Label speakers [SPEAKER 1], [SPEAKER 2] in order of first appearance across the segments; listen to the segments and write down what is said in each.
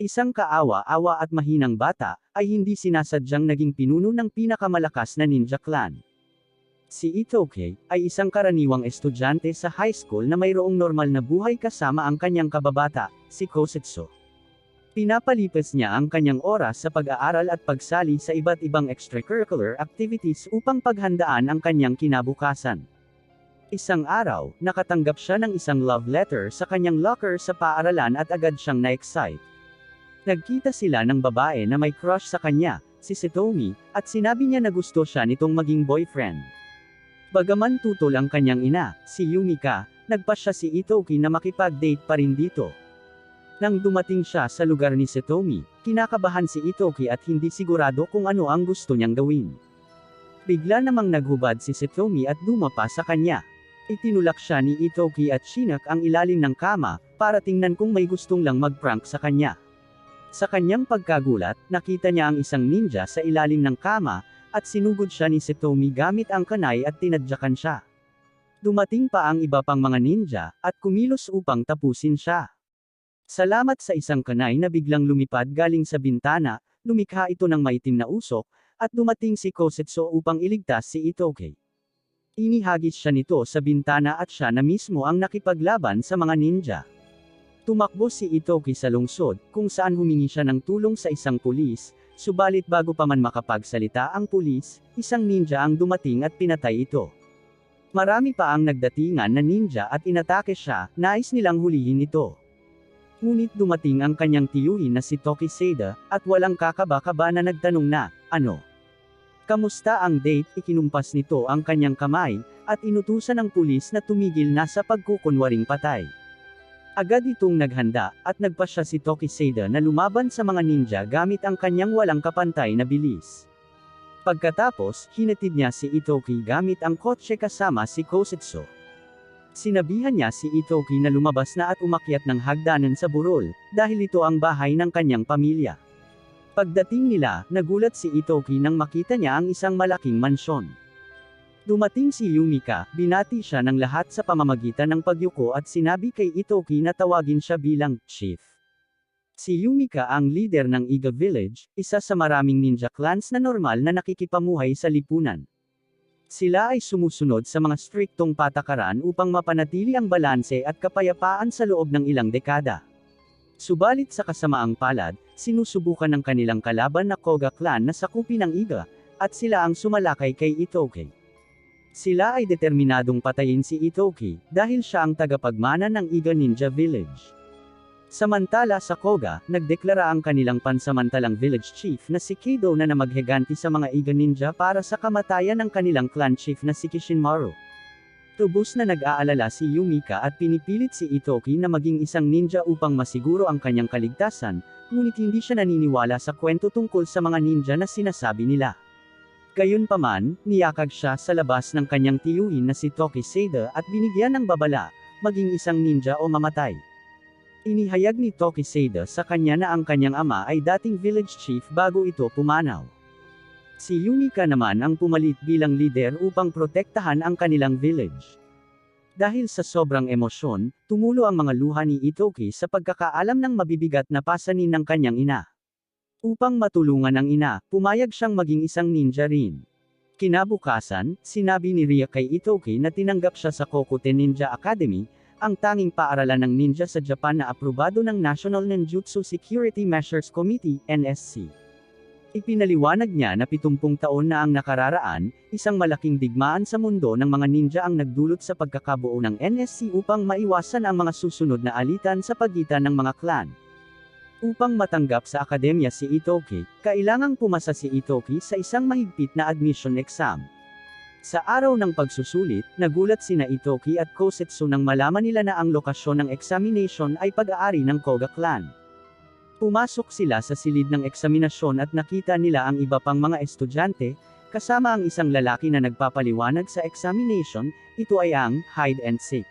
[SPEAKER 1] Isang kaawa-awa at mahinang bata, ay hindi sinasadyang naging pinuno ng pinakamalakas na ninja clan. Si Itoki, ay isang karaniwang estudyante sa high school na mayroong normal na buhay kasama ang kanyang kababata, si Kosetsu. Pinapalipas niya ang kanyang oras sa pag-aaral at pagsali sa iba't ibang extracurricular activities upang paghandaan ang kanyang kinabukasan. Isang araw, nakatanggap siya ng isang love letter sa kanyang locker sa paaralan at agad siyang na-excite. Nagkita sila ng babae na may crush sa kanya, si Satomi, at sinabi niya na gusto siya nitong maging boyfriend. Bagaman tutol ang kanyang ina, si Yumika, nagpasya si Itoki na makipag-date pa rin dito. Nang dumating siya sa lugar ni Satomi, kinakabahan si Itoki at hindi sigurado kung ano ang gusto niyang gawin. Bigla namang naghubad si Satomi at dumapa sa kanya. Itinulak siya ni Itoki at chinak ang ilalim ng kama, para tingnan kung may gustong lang mag-prank sa kanya. Sa kanyang pagkagulat, nakita niya ang isang ninja sa ilalim ng kama, at sinugod siya ni Satomi gamit ang kanay at tinadyakan siya. Dumating pa ang iba pang mga ninja, at kumilos upang tapusin siya. Salamat sa isang kanay na biglang lumipad galing sa bintana, lumikha ito ng maitim na usok, at dumating si Kosetsu upang iligtas si Itoki. Inihagis siya nito sa bintana at siya na mismo ang nakipaglaban sa mga ninja. Tumakbo si Itoki sa lungsod, kung saan humingi siya ng tulong sa isang pulis, subalit bago pa man makapagsalita ang pulis, isang ninja ang dumating at pinatay ito. Marami pa ang nagdatingan na ninja at inatake siya, nais nilang hulihin ito. Ngunit dumating ang kanyang tiyuhin na si Toki Seida, at walang kakaba-kaba na nagtanong na, ano? Kamusta ang date? Ikinumpas nito ang kanyang kamay, at inutusan ng pulis na tumigil na sa pagkukunwaring patay. Agad itong naghanda, at nagpasya si Toki Seida na lumaban sa mga ninja gamit ang kanyang walang kapantay na bilis. Pagkatapos, hinatid niya si Itoki gamit ang kotse kasama si Kosetsu. Sinabihan niya si Itoki na lumabas na at umakyat ng hagdanan sa burol, dahil ito ang bahay ng kanyang pamilya. Pagdating nila, nagulat si Itoki nang makita niya ang isang malaking mansyon. Dumating si Yumika, binati siya ng lahat sa pamamagitan ng pagyuko at sinabi kay Itoki na tawagin siya bilang chief. Si Yumika ang leader ng Iga Village, isa sa maraming ninja clans na normal na nakikipamuhay sa lipunan. Sila ay sumusunod sa mga striktong patakaran upang mapanatili ang balanse at kapayapaan sa loob ng ilang dekada. Subalit sa kasamaang palad, sinusubukan ng kanilang kalaban na Koga clan na sakupin ang Iga, at sila ang sumalakay kay Itoki. Sila ay determinadong patayin si Itoki, dahil siya ang tagapagmana ng Iga Ninja Village. Samantala sa Koga, nagdeklara ang kanilang pansamantalang village chief na si Keido na magheganti sa mga Iga Ninja para sa kamatayan ng kanilang clan chief na si Kishinmaru. Tubos na nag-aalala si Yumika at pinipilit si Itoki na maging isang ninja upang masiguro ang kanyang kaligtasan, ngunit hindi siya naniniwala sa kwento tungkol sa mga ninja na sinasabi nila. Gayunpaman, niyakag siya sa labas ng kanyang tiyuhin na si Toki Seida at binigyan ng babala, maging isang ninja o mamatay. Inihayag ni Toki Seida sa kanya na ang kanyang ama ay dating village chief bago ito pumanaw. Si Yumika naman ang pumalit bilang leader upang protektahan ang kanilang village. Dahil sa sobrang emosyon, tumulo ang mga luha ni Itoki sa pagkakaalam ng mabibigat na pasanin ng kanyang ina. Upang matulungan ang ina, pumayag siyang maging isang ninja rin. Kinabukasan, sinabi ni Ria kay Itoki na tinanggap siya sa Kokute Ninja Academy, ang tanging paaralan ng ninja sa Japan na aprobado ng National Ninjutsu Security Measures Committee, NSC. Ipinaliwanag niya na 70 taon na ang nakararaan, isang malaking digmaan sa mundo ng mga ninja ang nagdulot sa pagkakabuo ng NSC upang maiwasan ang mga susunod na alitan sa pagitan ng mga clan. Upang matanggap sa akademya si Itoki, kailangang pumasa si Itoki sa isang mahigpit na admission exam. Sa araw ng pagsusulit, nagulat sina Itoki at Kosetsu nang malaman nila na ang lokasyon ng examination ay pag-aari ng Koga clan. Pumasok sila sa silid ng eksaminasyon at nakita nila ang iba pang mga estudyante, kasama ang isang lalaki na nagpapaliwanag sa examination, ito ay ang hide and seek.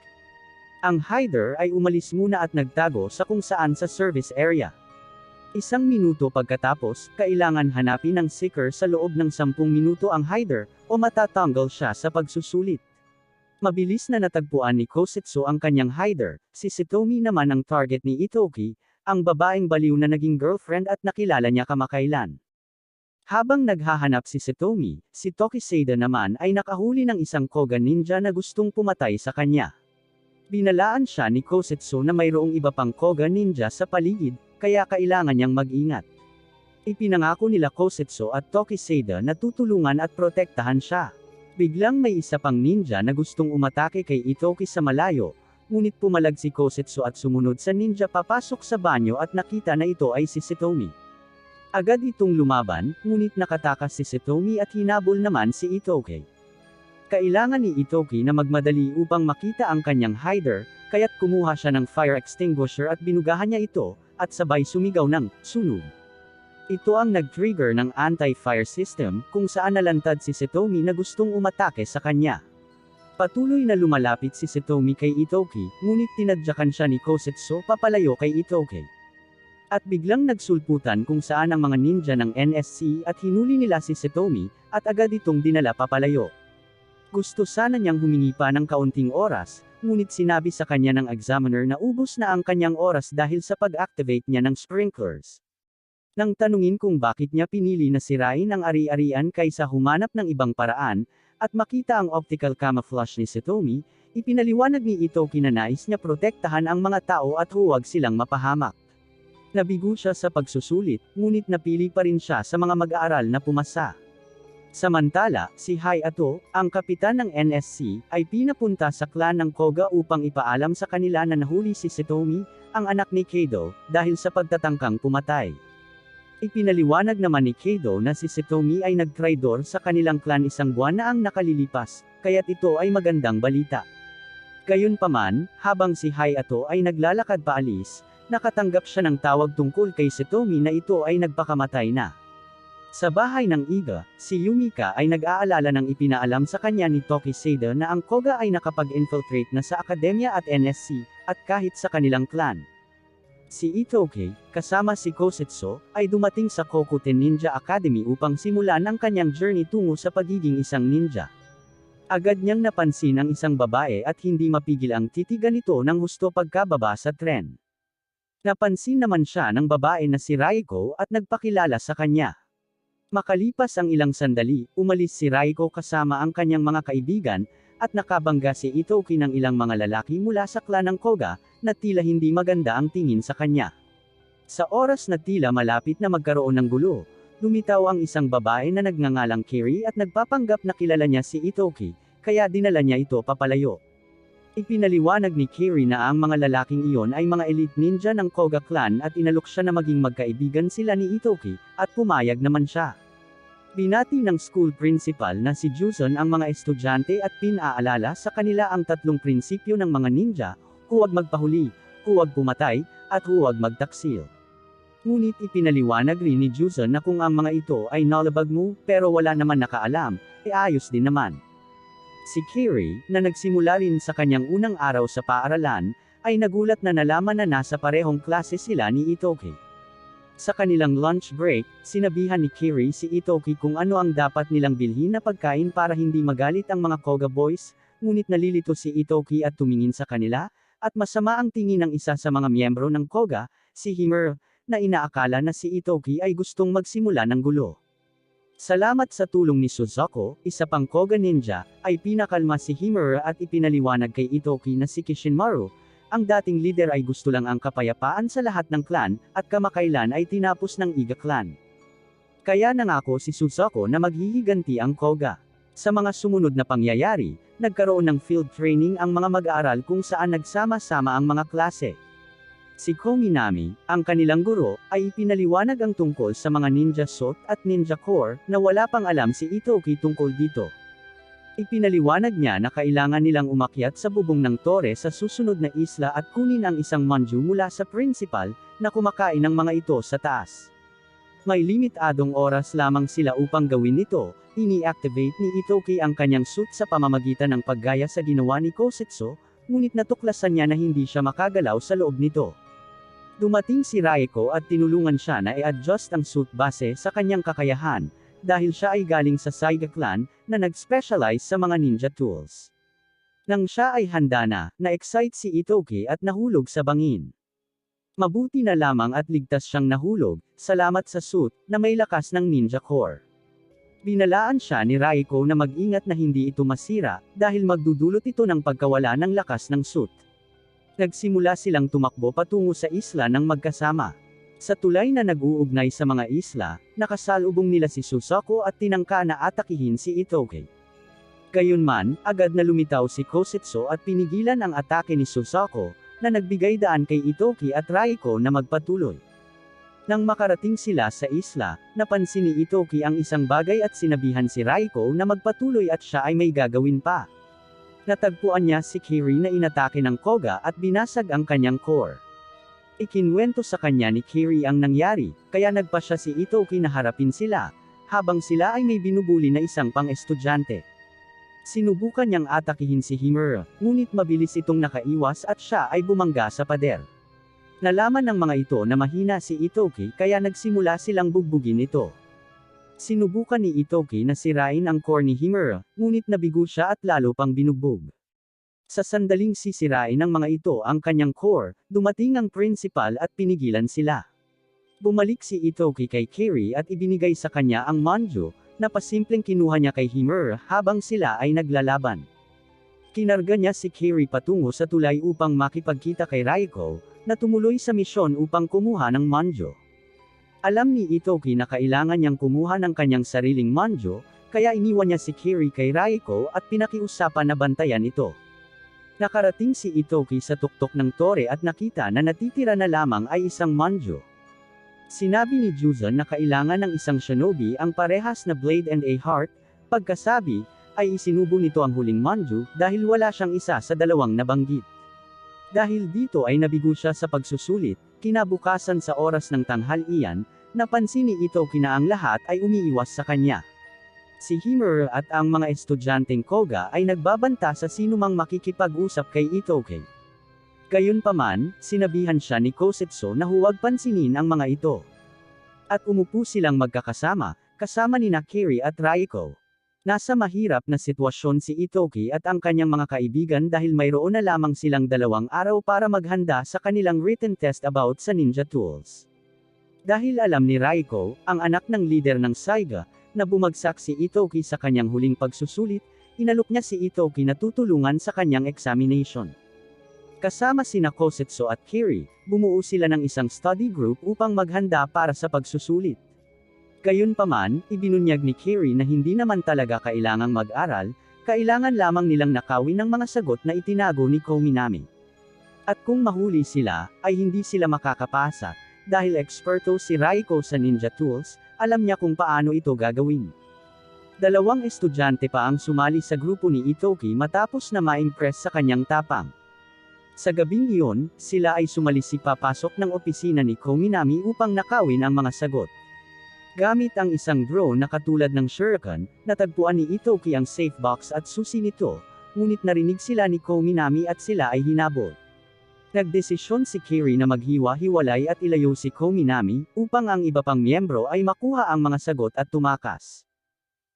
[SPEAKER 1] Ang hider ay umalis muna at nagtago sa kung saan sa service area. Isang minuto pagkatapos, kailangan hanapin ng seeker sa loob ng 10 minuto ang hider, o matatanggal siya sa pagsusulit. Mabilis na natagpuan ni Kosetsu ang kanyang hider, si Satomi naman ang target ni Itoki, ang babaeng baliw na naging girlfriend at nakilala niya kamakailan. Habang naghahanap si Satomi, si Tokisada naman ay nakahuli ng isang Koga ninja na gustong pumatay sa kanya. Binalaan siya ni Kosetsu na mayroong iba pang Koga ninja sa paligid, kaya kailangan niyang mag-ingat. Ipinangako nila Kosetsu at Tokisada na tutulungan at protektahan siya. Biglang may isa pang ninja na gustong umatake kay Itoki sa malayo, ngunit pumalag si Kosetsu at sumunod sa ninja papasok sa banyo at nakita na ito ay si Satomi. Agad itong lumaban, ngunit nakatakas si Satomi at hinabol naman si Itoki. Kailangan ni Itoki na magmadali upang makita ang kanyang hider, kaya't kumuha siya ng fire extinguisher at binugahan niya ito, at sabay sumigaw ng sunog. Ito ang nag-trigger ng anti-fire system, kung saan nalantad si Satomi na gustong umatake sa kanya. Patuloy na lumalapit si Satomi kay Itoki, ngunit tinadyakan siya ni Kosetsu papalayo kay Itoki. At biglang nagsulputan kung saan ang mga ninja ng NSC at hinuli nila si Satomi, at agad itong dinala papalayo. Gusto sana niyang humingi pa ng kaunting oras, ngunit sinabi sa kanya ng examiner na ubos na ang kanyang oras dahil sa pag-activate niya ng sprinklers. Nang tanungin kung bakit niya pinili na sirain ang ari-arian kaysa humanap ng ibang paraan, at makita ang optical camouflage ni Satomi, ipinaliwanag ni Itoki na nais niya protektahan ang mga tao at huwag silang mapahamak. Nabigo siya sa pagsusulit, ngunit napili pa rin siya sa mga mag-aaral na pumasa. Samantala, si Hayato, ang kapitan ng NSC, ay pinapunta sa clan ng Koga upang ipaalam sa kanila na nahuli si Satomi, ang anak ni Kado, dahil sa pagtatangkang pumatay. Ipinaliwanag naman ni Kado na si Satomi ay nagtraidor sa kanilang clan isang buwan na ang nakalilipas, kaya't ito ay magandang balita. Gayunpaman, habang si Hayato ay naglalakad paalis, nakatanggap siya ng tawag tungkol kay Satomi na ito ay nagpakamatay na. Sa bahay ng Iga, si Yumika ay nag-aalala ng ipinaalam sa kanya ni Tokisada na ang Koga ay nakapag-infiltrate na sa akademya at NSC, at kahit sa kanilang clan. Si Itoki, kasama si Kosetsu, ay dumating sa Kokuten Ninja Academy upang simulan ang kanyang journey tungo sa pagiging isang ninja. Agad niyang napansin ang isang babae at hindi mapigil ang titigan nito ng husto pagkababa sa tren. Napansin naman siya ng babae na si Raiko at nagpakilala sa kanya. Makalipas ang ilang sandali, umalis si Raiko kasama ang kanyang mga kaibigan, at nakabangga si Itoki ng ilang mga lalaki mula sa clan ng Koga, na tila hindi maganda ang tingin sa kanya. Sa oras na tila malapit na magkaroon ng gulo, lumitaw ang isang babae na nagngangalang Kiri at nagpapanggap na kilala niya si Itoki, kaya dinala niya ito papalayo. Ipinaliwanag ni Kiri na ang mga lalaking iyon ay mga elite ninja ng Koga clan at inalok siya na maging magkaibigan sila ni Itoki, at pumayag naman siya. Binati ng school principal na si Juzon ang mga estudyante at pinaalala sa kanila ang tatlong prinsipyo ng mga ninja: huwag magpahuli, huwag pumatay, at huwag magtaksil. Ngunit ipinaliwanag rin ni Juzon na kung ang mga ito ay nalabag mo, pero wala naman nakaalam, ayos din naman. Si Kiri, na nagsimula rin sa kanyang unang araw sa paaralan, ay nagulat na nalaman na nasa parehong klase sila ni Itoki. Sa kanilang lunch break, sinabihan ni Kiri si Itoki kung ano ang dapat nilang bilhin na pagkain para hindi magalit ang mga Koga boys, ngunit nalilito si Itoki at tumingin sa kanila, at masama ang tingin ng isa sa mga miyembro ng Koga, si Himura, na inaakala na si Itoki ay gustong magsimula ng gulo. Salamat sa tulong ni Suzuko, isa pang Koga ninja, ay pinakalma si Himura at ipinaliwanag kay Itoki na si Kishinmaru, ang dating leader ay gusto lang ang kapayapaan sa lahat ng clan, at kamakailan ay tinapos ng Iga clan. Kaya nangako si Suzuko na maghihiganti ang Koga. Sa mga sumunod na pangyayari, nagkaroon ng field training ang mga mag-aaral kung saan nagsama-sama ang mga klase. Si Kominami, ang kanilang guro, ay ipinaliwanag ang tungkol sa mga ninja suit at ninja core, na wala pang alam si Itoki tungkol dito. Ipinaliwanag niya na kailangan nilang umakyat sa bubong ng tore sa susunod na isla at kunin ang isang manju mula sa principal, na kumakain ng mga ito sa taas. May limitadong oras lamang sila upang gawin ito. Ini-activate ni Itoki ang kanyang suit sa pamamagitan ng paggaya sa ginawa ni Kosetsu, ngunit natuklasan niya na hindi siya makagalaw sa loob nito. Dumating si Raiko at tinulungan siya na i-adjust ang suit base sa kanyang kakayahan, dahil siya ay galing sa Saiga clan, na nag-specialize sa mga ninja tools. Nang siya ay handa na, na-excite si Itoki at nahulog sa bangin. Mabuti na lamang at ligtas siyang nahulog, salamat sa suit, na may lakas ng ninja core. Binalaan siya ni Raiko na mag-ingat na hindi ito masira, dahil magdudulot ito ng pagkawala ng lakas ng suit. Nagsimula silang tumakbo patungo sa isla ng magkasama. Sa tulay na nag-uugnay sa mga isla, nakasalubong nila si Susako at tinangka na atakihin si Itoki. Gayunman, agad na lumitaw si Kosetsu at pinigilan ang atake ni Susako, na nagbigay daan kay Itoki at Raiko na magpatuloy. Nang makarating sila sa isla, napansin ni Itoki ang isang bagay at sinabihan si Raiko na magpatuloy at siya ay may gagawin pa. Natagpuan niya si Kiri na inatake ng Koga at binasag ang kanyang core. Ikinwento sa kanya ni Kiri ang nangyari, kaya nagpa siya si Itoki na harapin sila, habang sila ay may binubuli na isang pang-estudyante. Sinubukan niyang atakihin si Himura, ngunit mabilis itong nakaiwas at siya ay bumangga sa pader. Nalaman ng mga ito na mahina si Itoki kaya nagsimula silang bugbugin ito. Sinubukan ni Itoki na sirain ang core ni Himura, ngunit nabigo siya at lalo pang binugbog. Sa sandaling sisirain ng mga ito ang kanyang core, dumating ang principal at pinigilan sila. Bumalik si Itoki kay Kiri at ibinigay sa kanya ang manjo, na pasimpleng kinuha niya kay Himura habang sila ay naglalaban. Kinarga niya si Kiri patungo sa tulay upang makipagkita kay Raiko, na tumuloy sa misyon upang kumuha ng manjo. Alam ni Itoki na kailangan niyang kumuha ng kanyang sariling manjo, kaya iniwan niya si Kiri kay Raiko at pinakiusapan na bantayan ito. Nakarating si Itoki sa tuktok ng tore at nakita na natitira na lamang ay isang manjo. Sinabi ni Juzon na kailangan ng isang shinobi ang parehas na blade and a heart, pagkasabi, ay isinubo nito ang huling manjo dahil wala siyang isa sa dalawang nabanggit. Dahil dito ay nabigo siya sa pagsusulit, kinabukasan sa oras ng tanghalian, napansin ni Itoki na ang lahat ay umiiwas sa kanya. Si Himura at ang mga estudyanteng Koga ay nagbabanta sa sinumang makikipag-usap kay Itoki. Gayunpaman, sinabihan siya ni Kosetsu na huwag pansinin ang mga ito. At umupo silang magkakasama, kasama ni Kiri at Raiko. Nasa mahirap na sitwasyon si Itoki at ang kanyang mga kaibigan dahil mayroon na lamang silang 2 araw para maghanda sa kanilang written test about sa ninja tools. Dahil alam ni Raiko, ang anak ng leader ng Saiga, na bumagsak si Itoki sa kanyang huling pagsusulit, inalok niya si Itoki na tutulungan sa kanyang examination. Kasama sina Kosetsu at Kiri, bumuo sila ng isang study group upang maghanda para sa pagsusulit. Gayunpaman, ibinunyag ni Kiri na hindi naman talaga kailangang mag-aral, kailangan lamang nilang nakawin ang mga sagot na itinago ni Kominami. At kung mahuli sila, ay hindi sila makakapasa, dahil eksperto si Raiko sa ninja tools, alam niya kung paano ito gagawin. 2 estudyante pa ang sumali sa grupo ni Itoki matapos na ma-impress sa kanyang tapang. Sa gabing iyon, sila ay sumalisi papasok ng opisina ni Kominami upang nakawin ang mga sagot. Gamit ang isang drone na katulad ng shuriken, natagpuan ni Itoki ang safe box at susi nito, ngunit narinig sila ni Kominami at sila ay hinabol. Nagdesisyon si Kiri na maghiwa-hiwalay at ilayo si Kominami, upang ang iba pang miyembro ay makuha ang mga sagot at tumakas.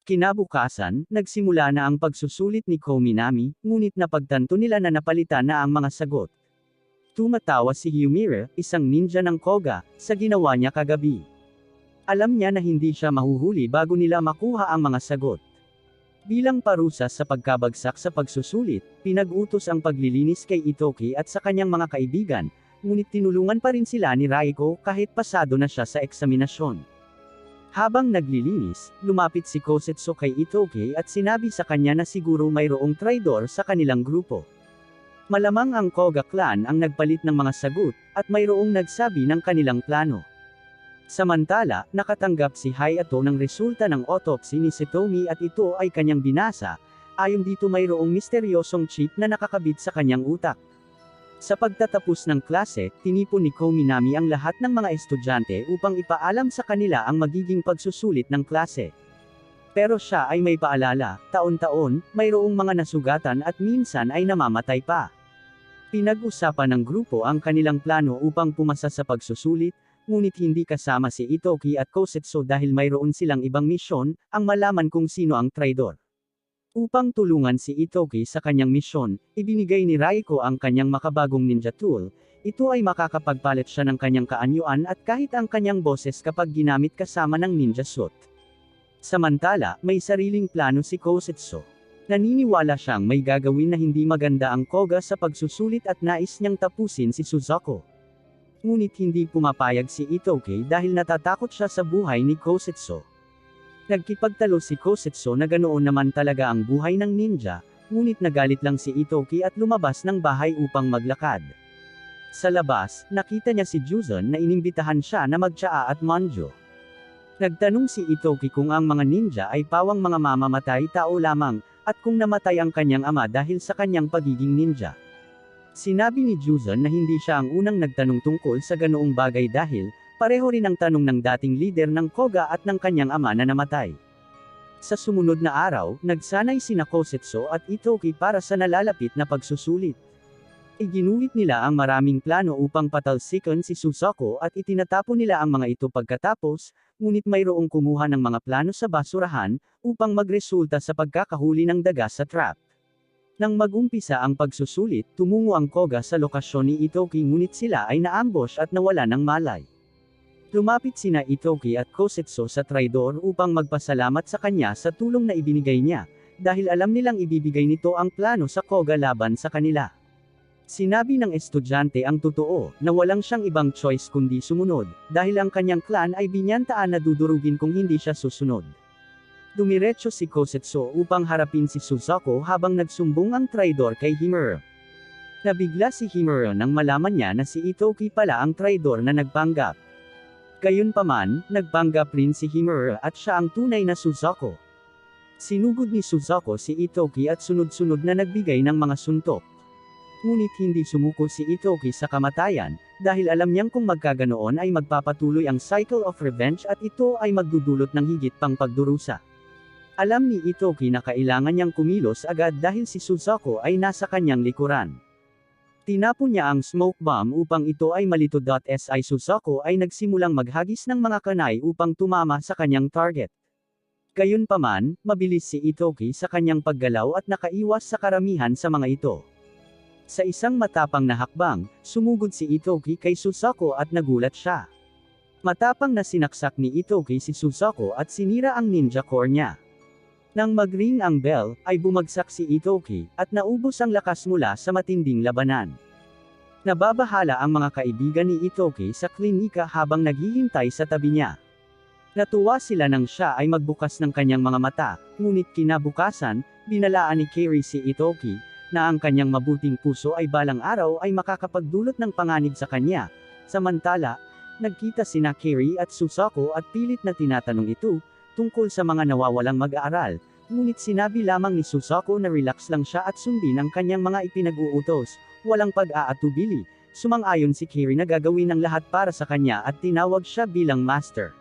[SPEAKER 1] Kinabukasan, nagsimula na ang pagsusulit ni Kominami, ngunit napagtanto nila na napalitan na ang mga sagot. Tumatawa si Yumira, isang ninja ng Koga, sa ginawa niya kagabi. Alam niya na hindi siya mahuhuli bago nila makuha ang mga sagot. Bilang parusa sa pagkabagsak sa pagsusulit, pinag-utos ang paglilinis kay Itoki at sa kanyang mga kaibigan, ngunit tinulungan pa rin sila ni Raiko kahit pasado na siya sa eksaminasyon. Habang naglilinis, lumapit si Kosetsu kay Itoki at sinabi sa kanya na siguro mayroong traidor sa kanilang grupo. Malamang ang Koga clan ang nagpalit ng mga sagot, at mayroong nagsabi ng kanilang plano. Samantala, nakatanggap si Hayato ng resulta ng autopsy ni Satomi at ito ay kanyang binasa, ayon dito mayroong misteryosong chip na nakakabit sa kanyang utak. Sa pagtatapos ng klase, tinipon ni Kominami ang lahat ng mga estudyante upang ipaalam sa kanila ang magiging pagsusulit ng klase. Pero siya ay may paalala, taon-taon, mayroong mga nasugatan at minsan ay namamatay pa. Pinag-usapan ng grupo ang kanilang plano upang pumasa sa pagsusulit, ngunit hindi kasama si Itoki at Kosetsu dahil mayroon silang ibang misyon, ang malaman kung sino ang traidor. Upang tulungan si Itoki sa kanyang misyon, ibinigay ni Raiko ang kanyang makabagong ninja tool, Ito ay makakapagpalit siya ng kanyang kaanyuan at kahit ang kanyang boses kapag ginamit kasama ng ninja suit. Samantala, may sariling plano si Kosetsu. Naniniwala siyang may gagawin na hindi maganda ang Koga sa pagsusulit at nais niyang tapusin si Suzaku. Ngunit hindi pumapayag si Itoki dahil natatakot siya sa buhay ni Kosetsu. Nagkipagtalo si Kosetsu na ganoon naman talaga ang buhay ng ninja, ngunit nagalit lang si Itoki at lumabas ng bahay upang maglakad. Sa labas, nakita niya si Juzon na inimbitahan siya na magtsaa at manjo. Nagtanong si Itoki kung ang mga ninja ay pawang mga mamamatay tao lamang, at kung namatay ang kanyang ama dahil sa kanyang pagiging ninja. Sinabi ni Juzon na hindi siya ang unang nagtanong tungkol sa ganoong bagay dahil, pareho rin ang tanong ng dating leader ng Koga at ng kanyang ama na namatay. Sa sumunod na araw, nagsanay sina Kosetsu at Itoki para sa nalalapit na pagsusulit. Iginuhit nila ang maraming plano upang patalsikan si Suzaku at itinatapon nila ang mga ito pagkatapos, ngunit mayroong kumuha ng mga plano sa basurahan, upang magresulta sa pagkakahuli ng daga sa trap. Nang mag-umpisa ang pagsusulit, tumungo ang Koga sa lokasyon ni Itoki ngunit sila ay naambush at nawala ng malay. Lumapit sina Itoki at Kosetsu sa traidor upang magpasalamat sa kanya sa tulong na ibinigay niya, dahil alam nilang ibibigay nito ang plano sa Koga laban sa kanila. Sinabi ng estudyante ang totoo, na walang siyang ibang choice kundi sumunod, dahil ang kanyang clan ay binyantaan na dudurugin kung hindi siya susunod. Dumiretso si Kosetsu upang harapin si Suzaku habang nagsumbong ang traidor kay Himura. Nabigla si Himura nang malaman niya na si Itoki pala ang traidor na nagpanggap. Gayunpaman, nagpanggap rin si Himura at siya ang tunay na Suzaku. Sinugod ni Suzaku si Itoki at sunod-sunod na nagbigay ng mga suntok. Ngunit hindi sumuko si Itoki sa kamatayan, dahil alam niyang kung magkaganoon ay magpapatuloy ang cycle of revenge at ito ay magdudulot ng higit pang pagdurusa. Alam ni Itoki na kailangan niyang kumilos agad dahil si Suzaku ay nasa kanyang likuran. Tinapon niya ang smoke bomb upang ito ay malito. Si Suzaku ay nagsimulang maghagis ng mga kanay upang tumama sa kanyang target. Gayunpaman, mabilis si Itoki sa kanyang paggalaw at nakaiwas sa karamihan sa mga ito. Sa isang matapang na hakbang, sumugod si Itoki kay Suzaku at nagulat siya. Matapang na sinaksak ni Itoki si Suzaku at sinira ang ninja core niya. Nang mag-ring ang bell, ay bumagsak si Itoki, at naubos ang lakas mula sa matinding labanan. Nababahala ang mga kaibigan ni Itoki sa klinika habang naghihintay sa tabi niya. Natuwa sila nang siya ay magbukas ng kanyang mga mata, ngunit kinabukasan, binalaan ni Kairi si Itoki, na ang kanyang mabuting puso ay balang araw ay makakapagdulot ng panganib sa kanya. Samantala, nagkita sina Kairi at Suzaku at pilit na tinatanong ito, tungkol sa mga nawawalang mag-aaral, ngunit sinabi lamang ni Suzaku na relax lang siya at sundin ang kanyang mga ipinag-uutos, walang pag-aatubili. Sumang-ayon si Kairi na gagawin ang lahat para sa kanya at tinawag siya bilang master.